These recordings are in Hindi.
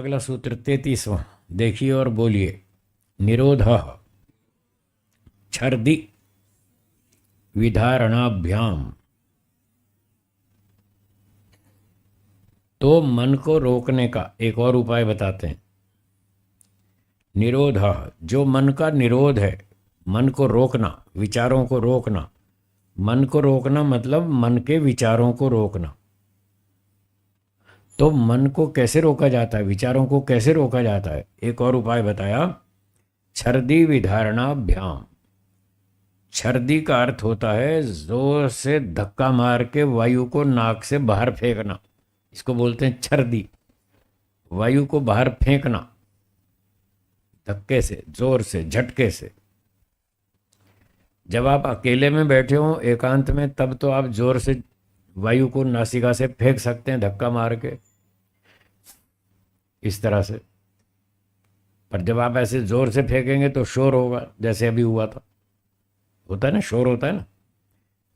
अगला सूत्र 33वां देखिए और बोलिए। निरोधः छर्दि विधारणाभ्याम। तो मन को रोकने का एक और उपाय बताते हैं। निरोधः, जो मन का निरोध है, मन को रोकना, विचारों को रोकना। मन को रोकना मतलब मन के विचारों को रोकना। तो मन को कैसे रोका जाता है, विचारों को कैसे रोका जाता है? एक और उपाय बताया, छर्दी विधारणाभ्याम। छर्दी का अर्थ होता है जोर से धक्का मार के वायु को नाक से बाहर फेंकना। इसको बोलते हैं छर्दी, वायु को बाहर फेंकना धक्के से, जोर से, झटके से। जब आप अकेले में बैठे हो एकांत में, तब तो आप जोर से वायु को नासिका से फेंक सकते हैं धक्का मार के, इस तरह से। पर जब आप ऐसे जोर से फेंकेंगे तो शोर होगा, जैसे अभी हुआ था। होता है ना, शोर होता है ना।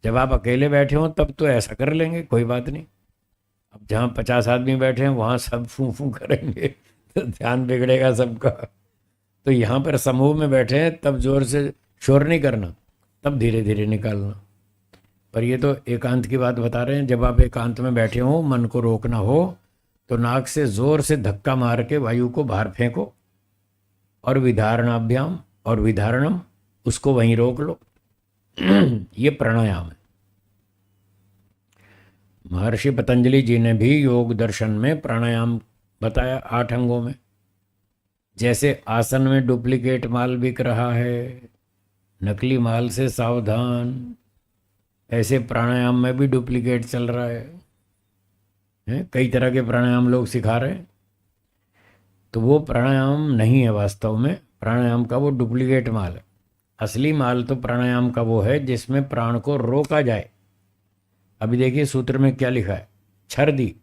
जब आप अकेले बैठे हो तब तो ऐसा कर लेंगे, कोई बात नहीं। अब जहाँ 50 आदमी बैठे हैं वहाँ सब फू फू करेंगे तो ध्यान बिगड़ेगा सबका। तो यहाँ पर समूह में बैठे हैं तब जोर से शोर नहीं करना, तब धीरे धीरे निकालना। पर ये तो एकांत की बात बता रहे हैं। जब आप एकांत में बैठे हो, मन को रोकना हो, तो नाक से जोर से धक्का मार के वायु को बाहर फेंको, और विधारणाभ्याम और विधारणम, उसको वहीं रोक लो। ये प्राणायाम है। महर्षि पतंजलि जी ने भी योग दर्शन में प्राणायाम बताया 8 अंगों में। जैसे आसन में डुप्लीकेट माल बिक रहा है, नकली माल से सावधान, ऐसे प्राणायाम में भी डुप्लीकेट चल रहा है? कई तरह के प्राणायाम लोग सिखा रहे हैं। तो वो प्राणायाम नहीं है वास्तव में। प्राणायाम का वो डुप्लीकेट माल है। असली माल तो प्राणायाम का वो है जिसमें प्राण को रोका जाए। अभी देखिए सूत्र में क्या लिखा है, छर्दी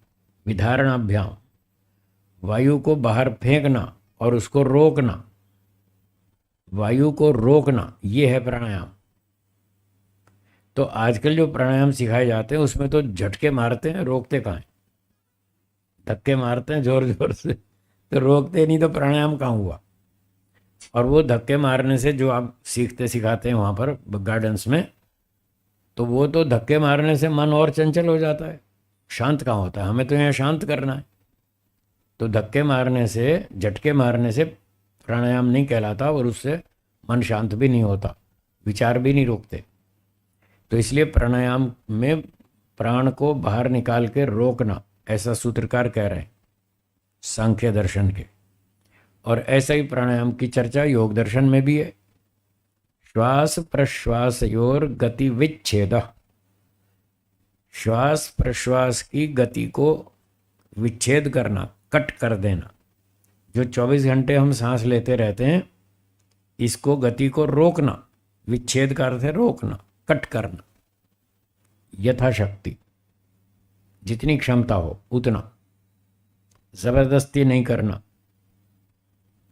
विधारणाभ्याम, वायु को बाहर फेंकना और उसको रोकना, वायु को रोकना, ये है प्राणायाम। तो आजकल जो प्राणायाम सिखाए जाते हैं उसमें तो झटके मारते हैं, रोकते कहाँ हैं? धक्के मारते हैं जोर जोर से, तो रोकते नहीं, तो प्राणायाम कहाँ हुआ? और वो धक्के मारने से जो आप सीखते सिखाते हैं वहाँ पर गार्डन्स में, तो वो तो धक्के मारने से मन और चंचल हो जाता है, शांत कहाँ होता है? हमें तो यहाँ शांत करना है। तो धक्के मारने से, झटके मारने से प्राणायाम नहीं कहलाता, और उससे मन शांत भी नहीं होता, विचार भी नहीं रोकते। तो इसलिए प्राणायाम में प्राण को बाहर निकाल के रोकना, ऐसा सूत्रकार कह रहे हैं सांख्य दर्शन के। और ऐसा ही प्राणायाम की चर्चा योग दर्शन में भी है। श्वास प्रश्वासयोर गति विच्छेद, श्वास प्रश्वास की गति को विच्छेद करना, कट कर देना। जो 24 घंटे हम सांस लेते रहते हैं, इसको गति को रोकना। विच्छेद का अर्थ है रोकना, कट करना, यथाशक्ति, जितनी क्षमता हो उतना, जबरदस्ती नहीं करना।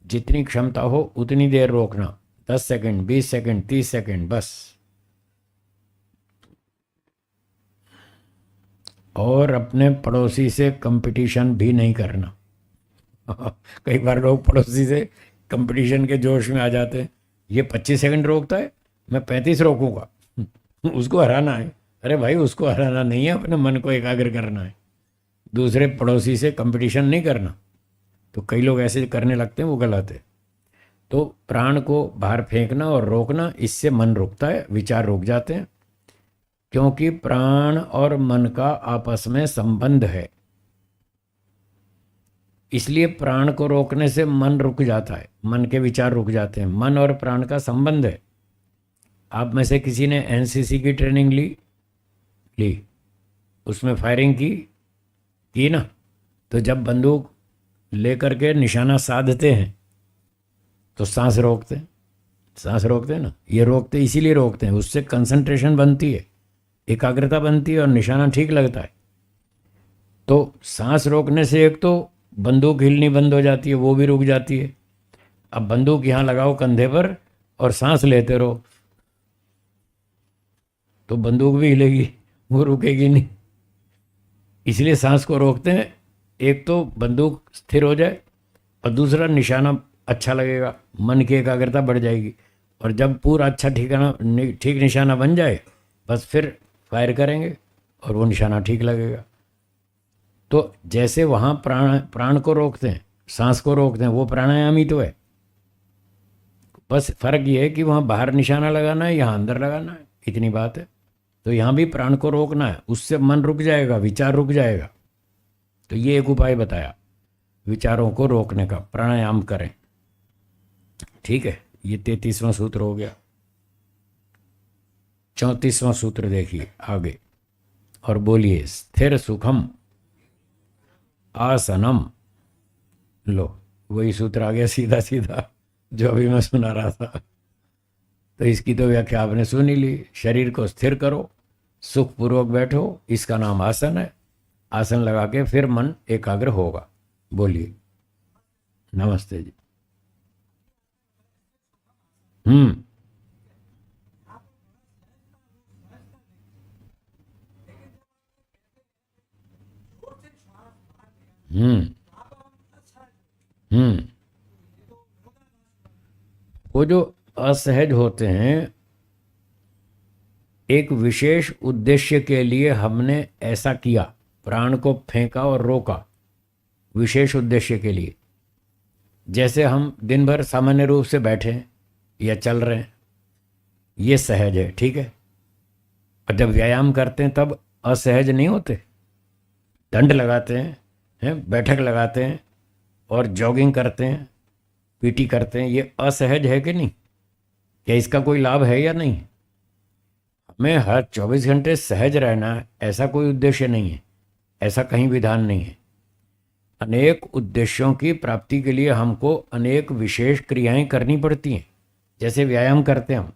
जितनी क्षमता हो उतनी देर रोकना, 10 सेकंड, 20 सेकंड, 30 सेकंड, बस। और अपने पड़ोसी से कंपटीशन भी नहीं करना। कई बार लोग पड़ोसी से कंपटीशन के जोश में आ जाते हैं। ये 25 सेकंड रोकता है, मैं 35 रोकूंगा। उसको हराना है। अरे भाई, उसको हराना नहीं है, अपने मन को एकाग्र करना है। दूसरे पड़ोसी से कंपटीशन नहीं करना। तो कई लोग ऐसे करने लगते हैं, वो गलत है। तो प्राण को बाहर फेंकना और रोकना, इससे मन रुकता है, विचार रुक जाते हैं। क्योंकि प्राण और मन का आपस में संबंध है, इसलिए प्राण को रोकने से मन रुक जाता है, मन के विचार रुक जाते हैं। मन और प्राण का संबंध है। आप में से किसी ने एनसीसी की ट्रेनिंग ली, उसमें फायरिंग की ना? तो जब बंदूक लेकर के निशाना साधते हैं तो सांस रोकते हैं, सांस रोकते हैं ना। ये रोकते इसीलिए रोकते हैं, उससे कंसंट्रेशन बनती है, एकाग्रता बनती है और निशाना ठीक लगता है। तो सांस रोकने से एक तो बंदूक हिलनी बंद हो जाती है, वो भी रुक जाती है। अब बंदूक यहाँ लगाओ कंधे पर और सांस लेते रहो, तो बंदूक भी हिलेगी, वो रुकेगी नहीं। इसलिए सांस को रोकते हैं, एक तो बंदूक स्थिर हो जाए, और दूसरा निशाना अच्छा लगेगा, मन की एकाग्रता बढ़ जाएगी। और जब पूरा अच्छा ठिकाना ठीक निशाना बन जाए, बस फिर फायर करेंगे और वो निशाना ठीक लगेगा। तो जैसे वहाँ प्राण को रोकते हैं, सांस को रोकते हैं, वो प्राणायाम ही तो है। बस फर्क ये है कि वहाँ बाहर निशाना लगाना है, यहाँ अंदर लगाना है, इतनी बात है। तो यहाँ भी प्राण को रोकना है, उससे मन रुक जाएगा, विचार रुक जाएगा। तो ये एक उपाय बताया विचारों को रोकने का, प्राणायाम करें। ठीक है, ये 33वां सूत्र हो गया। 34वां सूत्र देखिए आगे और बोलिए, स्थिर सुखम आसनम। लो, वही सूत्र आ गया सीधा सीधा जो अभी मैं सुना रहा था। तो इसकी तो व्याख्या आपने सुन ही ली। शरीर को स्थिर करो, सुखपूर्वक बैठो, इसका नाम आसन है। आसन लगा के फिर मन एकाग्र होगा। बोलिए। नमस्ते जी। हम्म हम्म हम्म वो जो असहज होते हैं, एक विशेष उद्देश्य के लिए हमने ऐसा किया, प्राण को फेंका और रोका, विशेष उद्देश्य के लिए। जैसे हम दिन भर सामान्य रूप से बैठे हैं या चल रहे हैं, ये सहज है, ठीक है। और जब व्यायाम करते हैं तब असहज नहीं होते, दंड लगाते हैं, बैठक लगाते हैं और जॉगिंग करते हैं, पीटी करते हैं, ये असहज है कि नहीं? क्या इसका कोई लाभ है या नहीं? हमें हर 24 घंटे सहज रहना है, ऐसा कोई उद्देश्य नहीं है, ऐसा कहीं विधान नहीं है। अनेक उद्देश्यों की प्राप्ति के लिए हमको अनेक विशेष क्रियाएं करनी पड़ती हैं। जैसे व्यायाम करते हैं हम,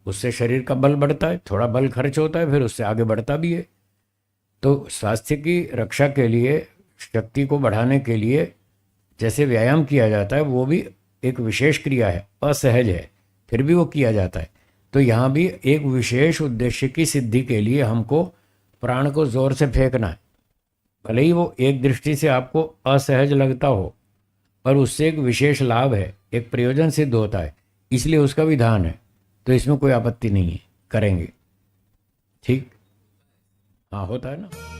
उससे शरीर का बल बढ़ता है, थोड़ा बल खर्च होता है, फिर उससे आगे बढ़ता भी है। तो स्वास्थ्य की रक्षा के लिए, शक्ति को बढ़ाने के लिए जैसे व्यायाम किया जाता है, वो भी एक विशेष क्रिया है, असहज है, फिर भी वो किया जाता है। तो यहाँ भी एक विशेष उद्देश्य की सिद्धि के लिए हमको प्राण को जोर से फेंकना है। भले ही वो एक दृष्टि से आपको असहज लगता हो, पर उससे एक विशेष लाभ है, एक प्रयोजन सिद्ध होता है, इसलिए उसका विधान है। तो इसमें कोई आपत्ति नहीं है, करेंगे। ठीक, हाँ होता है ना।